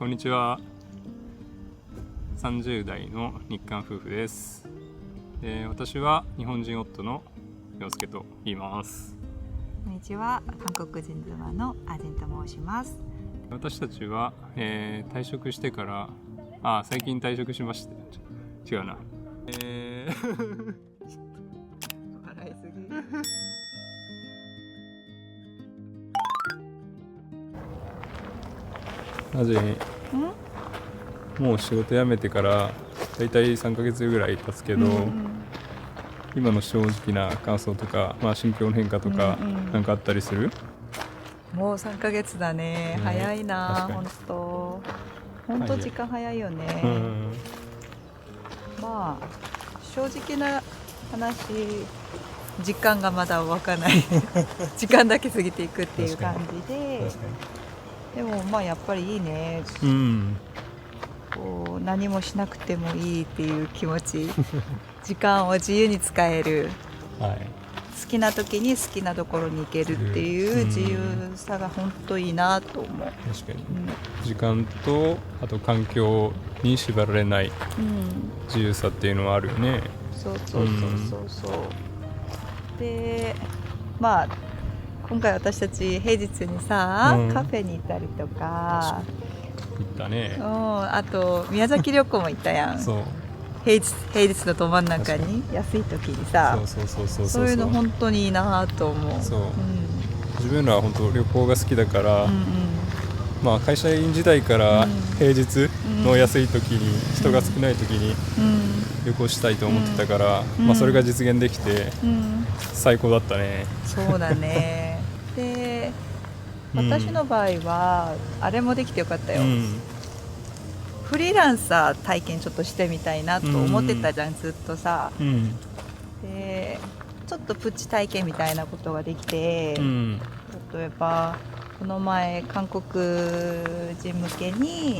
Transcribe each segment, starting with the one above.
こんにちは。30代の日韓夫婦です。私は日本人夫の陽介と言います。こんにちは。韓国人妻のアジンと申します。私たちは、退職してから最近退職しました。違うな。笑いすぎ。なぜもう仕事辞めてからだいたい3ヶ月ぐらい経つけど、今の正直な感想とか、心境の変化とか、なんかあったりする？もう3ヶ月だね。早いな。本当時間早いよね。正直な話、時間がまだ湧かない時間だけ過ぎていくっていう感じで、でもやっぱりいいね。こう何もしなくてもいいっていう気持ち時間を自由に使える、好きな時に好きなところに行けるっていう自由さが本当いいなと思う。確かに、時間とあと環境に縛られない自由さっていうのはあるよね。そうで今回私たち平日にさ、カフェに行ったりとか行ったね。あと宮崎旅行も行ったやん。そう平日のど真ん中に安い時にさ、そういうの本当にいいなと思う。自分らは本当旅行が好きだから、会社員時代から平日の安い時に、人が少ない時に旅行したいと思ってたから、それが実現できて、最高だったね。そうだねで、私の場合はあれもできてよかったよ。フリーランサー体験ちょっとしてみたいなと思ってたじゃん、ずっとさ。でちょっとプチ体験みたいなことができて、例えばこの前韓国人向けに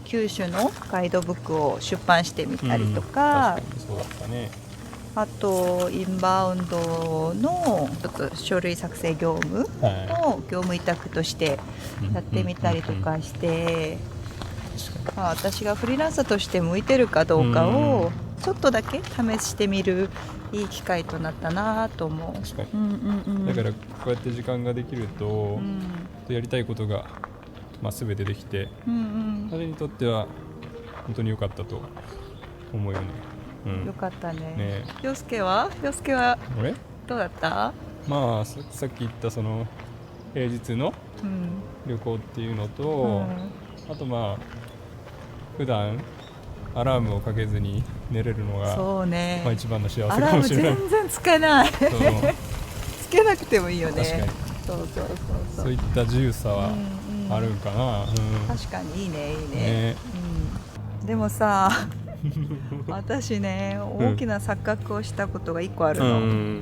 9種のガイドブックを出版してみたりとか、そうだったね。あとインバウンドのちょっと書類作成業務の業務委託としてやってみたりとかして、私がフリーランサーとして向いてるかどうかをちょっとだけ試してみるいい機会となったなと思う。確かに、だからこうやって時間ができると、やりたいことが、全てできて、彼にとっては本当に良かったと思うよね。よかったね。陽介はどうだった？さっき言ったその平日の旅行っていうのと、あと普段アラームをかけずに寝れるのが一番の幸せかもしれない。アラーム全然つけないつけなくてもいいよね。確かにそういった自由さはあるんかな。確かにいいね。でもさ私ね、大きな錯覚をしたことが1個あるの。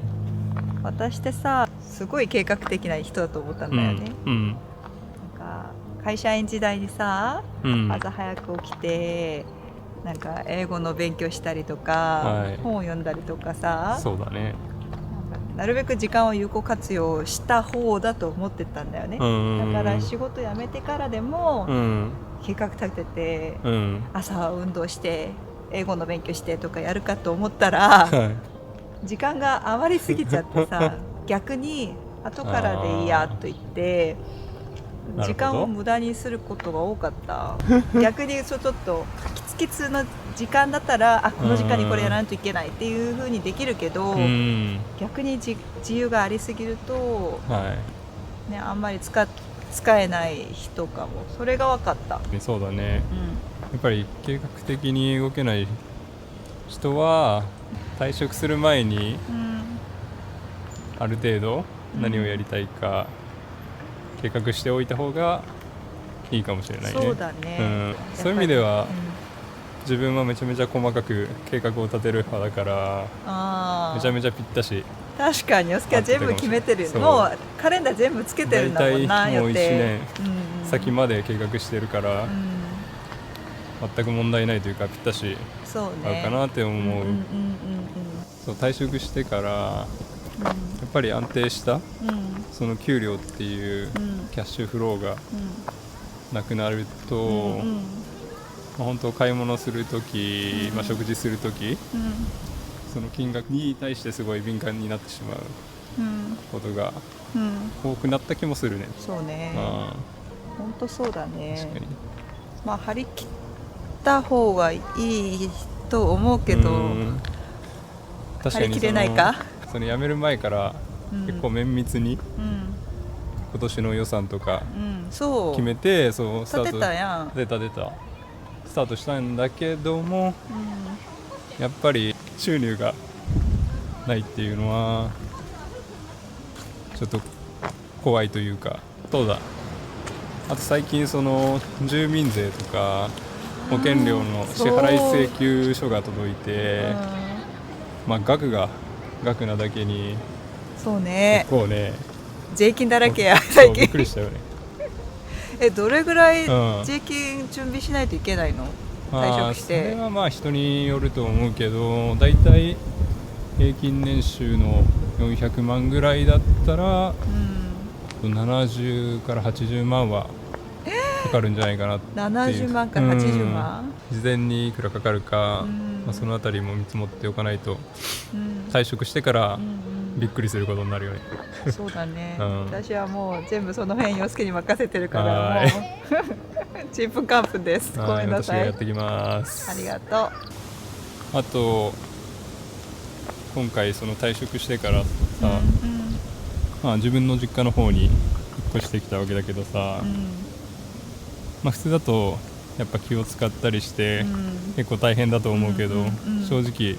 私ってさ、すごい計画的な人だと思ったんだよね。なんか会社員時代にさ、朝早く起きてなんか英語の勉強したりとか、本を読んだりとかさ、そうだね。なるべく時間を有効活用した方だと思ってたんだよね。だから仕事辞めてからでも計画立てて、朝は運動して英語の勉強してとかやるかと思ったら、時間が余りすぎちゃってさ逆に後からでいいやと言って時間を無駄にすることが多かった。逆にちょっとキツキツの時間だったらこの時間にこれやらないといけないっていう風にできるけど、逆に自由がありすぎると、あんまり使えない人かも。それが分かった。そうだね、やっぱり計画的に動けない人は退職する前にある程度何をやりたいか計画しておいた方がいいかもしれないね。そうだね、そういう意味では、自分はめちゃめちゃ細かく計画を立てる派だからめちゃめちゃぴったし。確かに陽介は全部決めてる。もうカレンダー全部つけてるんだもんな。大体もう1年先まで計画してるから、全く問題ないというかぴったし合うかなって思う。退職してからやっぱり安定した、その給料っていうキャッシュフローがなくなると、本当買い物するとき、食事するとき、その金額に対してすごい敏感になってしまうことが多くなった気もするね。そうね、本当そうだね。確かに。張り切った方がいいと思うけど、張り切れないか。その辞める前から結構綿密に今年の予算とか決めて、そうスタート立てたやん。出たスタートしたんだけども、やっぱり収入がないっていうのはちょっと怖いというか。そうだ、あと最近その住民税とか保険料の支払い請求書が届いて、額なだけにそうね、結構ね税金だらけや最近。びっくりしたよね。どれぐらい税金準備しないといけないの？退職して。それは人によると思うけど、だいたい平均年収の400万ぐらいだったら、70から80万はかかるんじゃないかなっていう。70万から80万、事前にいくらかかるか、そのあたりも見積もっておかないと、退職してからびっくりすることになるよね。そうだね、私はもう全部その辺洋介に任せてるからもうちんぷんかんぷんです。ごめんなさい。私がやってきます。ありがとう。あと今回その退職してからさ、自分の実家の方に引っ越してきたわけだけどさ、普通だとやっぱ気を使ったりして、結構大変だと思うけど、正直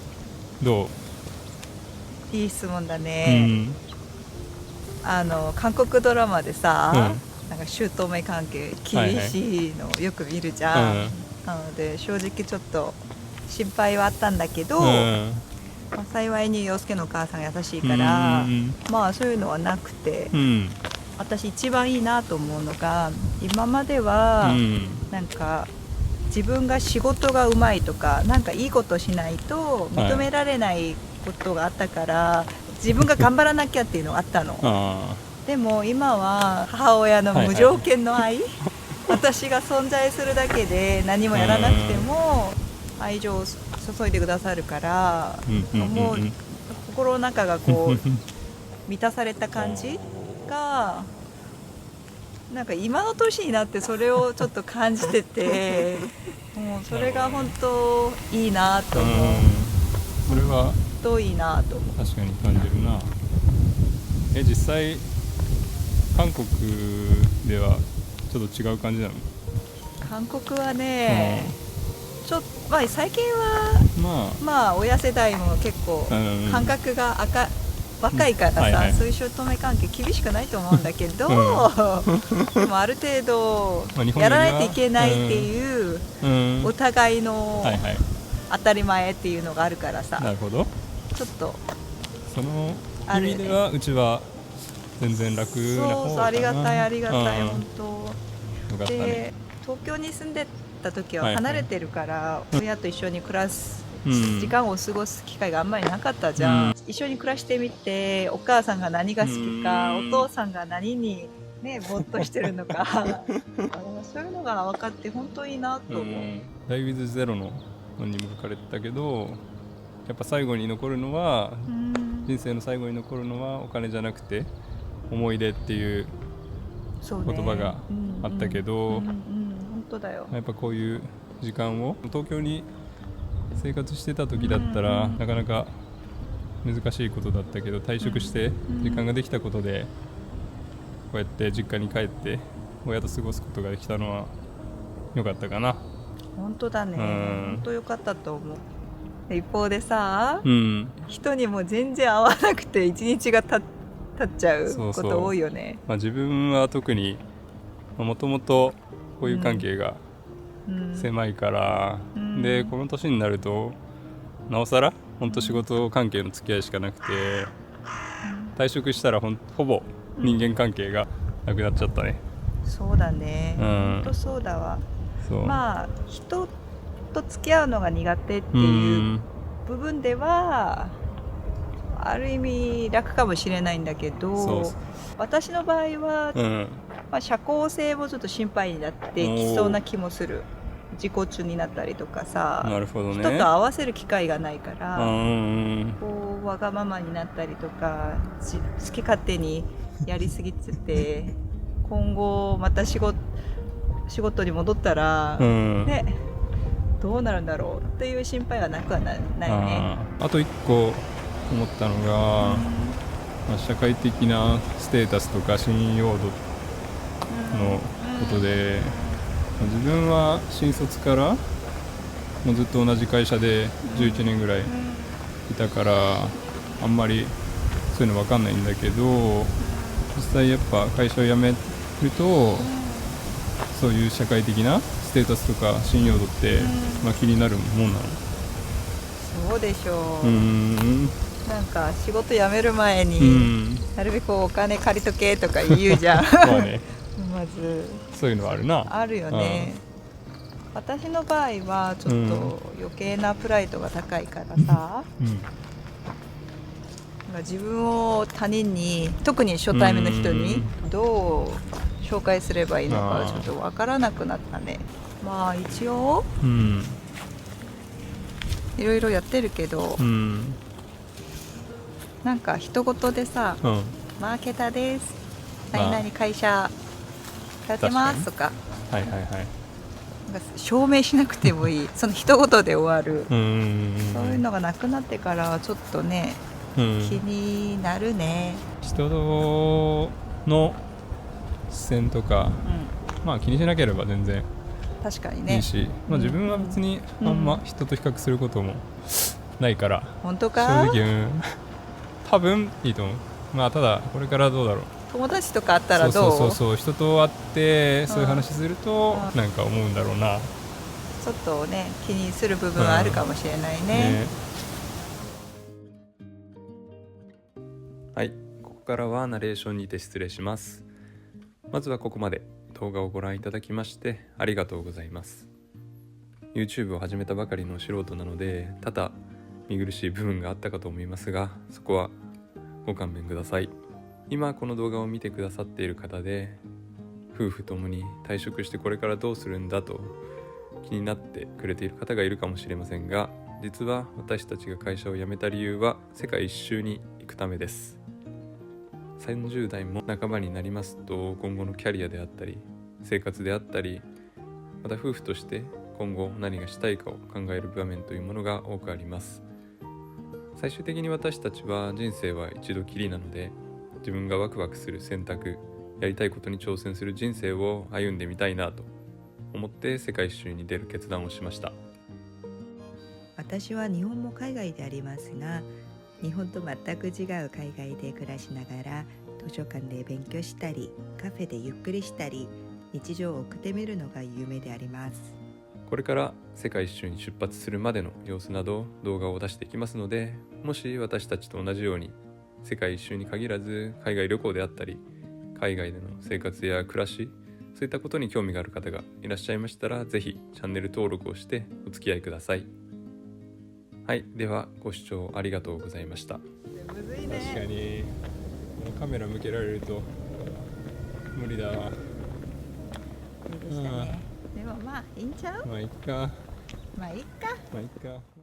どう？いい質問だね。韓国ドラマでさ、なんか姑関係厳しいのよく見るじゃん。なので正直ちょっと心配はあったんだけど、幸いに洋介のお母さん優しいから、そういうのはなくて、私一番いいなと思うのが、今まではなんか自分が仕事がうまいとか、なんかいいことしないと認められないことがあったから、自分が頑張らなきゃっていうのがあったの。でも今は母親の無条件の愛、私が存在するだけで何もやらなくても愛情を注いでくださるから、もう心の中がこう満たされた感じが、なんか今の年になってそれをちょっと感じてて、もうそれが本当いいなと思う。それは本当いいなと思う。確かに感じるな。実際韓国ではちょっと違う感じなの？韓国はね、最近は親世代も結構感覚が若いからさ、そういう姑関係厳しくないと思うんだけど、でもある程度やらないといけないっていうお互いの当たり前っていうのがあるからさ。なるほど。ちょっとその意味ではうちは全然楽な方かな。ありがたい本当。で、東京に住んでた時は離れてるから、親と一緒に暮らす時間を過ごす機会があんまりなかったじゃん。一緒に暮らしてみて、お母さんが何が好きか、お父さんが何にね没頭してるのかそういうのが分かって本当いいなと思う。ダイウィズゼロの本にも書かれてたけど、やっぱ最後に残るのは、人生の最後に残るのはお金じゃなくて思い出っていう言葉があったけど、本当だよ。やっぱこういう時間を東京に生活してた時だったら、なかなか難しいことだったけど、退職して時間ができたことでこうやって実家に帰って親と過ごすことができたのは良かったかな。本当だね、本当良かったと思う。一方でさ、人にも全然会わなくて一日が経っちゃうこと多いよね。自分は特にもともとこういう関係が狭いから、でこの年になるとなおさら本当仕事関係の付き合いしかなくて、退職したらほぼ人間関係がなくなっちゃったね。そうだね、本当そうだわ。人と付き合うのが苦手っていう部分ではある意味楽かもしれないんだけど、私の場合は、社交性もちょっと心配になってきそうな気もする。自己中になったりとかさ、なるほどね、人と合わせる機会がないから、こうわがままになったりとか好き勝手にやりすぎてて、今後また仕事に戻ったら、ね、どうなるんだろうっていう心配はなくはないね。あと一個思ったのが、社会的なステータスとか信用度のことで、自分は新卒からもうずっと同じ会社で11年ぐらいいたから、あんまりそういうの分かんないんだけど、実際やっぱ会社を辞めると、そういう社会的なステータスとか信用度って、気になるもんなの？そうでしょう。なんか仕事辞める前に、なるべくお金借りとけとか言うじゃん。そうねまずそういうのはあるな。あるよね。私の場合はちょっと余計なプライドが高いからさ、自分を他人に、特に初対面の人にどう紹介すればいいのかちょっと分からなくなったね。まあ一応、いろいろやってるけど、なんか一言でさ、マーケターです、何々会社やってますとか、なんか証明しなくてもいい、その一言で終わる、そういうのがなくなってからちょっとね、気になるね。人の視線とか、気にしなければ全然確かにねいいし、自分は別にあんま人と比較することもないから、本当か？正直、多分いいと思う。ただこれからどうだろう。友達とか会ったらどう？そう人と会ってそういう話すると、なんか思うんだろうな。ちょっとね、気にする部分はあるかもしれないね。はい、ここからはナレーションにて失礼します。まずはここまで動画をご覧いただきましてありがとうございます。 YouTube を始めたばかりの素人なので、多々見苦しい部分があったかと思いますが、そこはご勘弁ください。今この動画を見てくださっている方で、夫婦ともに退職してこれからどうするんだと気になってくれている方がいるかもしれませんが、実は私たちが会社を辞めた理由は世界一周に行くためです。30代も半ばになりますと、今後のキャリアであったり生活であったり、また夫婦として今後何がしたいかを考える場面というものが多くあります。最終的に私たちは人生は一度きりなので、自分がワクワクする選択、やりたいことに挑戦する人生を歩んでみたいなと思って世界一周に出る決断をしました。私は日本も海外でありますが、日本と全く違う海外で暮らしながら図書館で勉強したり、カフェでゆっくりしたり、日常を送ってみるのが夢であります。これから世界一周に出発するまでの様子など動画を出していきますので、もし私たちと同じように世界一周に限らず海外旅行であったり、海外での生活や暮らし、そういったことに興味がある方がいらっしゃいましたら、ぜひチャンネル登録をしてお付き合いください。はい、ではご視聴ありがとうございました。むずいね。確かにカメラ向けられると無理だわ。でしたね。でもまあいいんちゃう？まあいっか。まあいいか。まあいっか。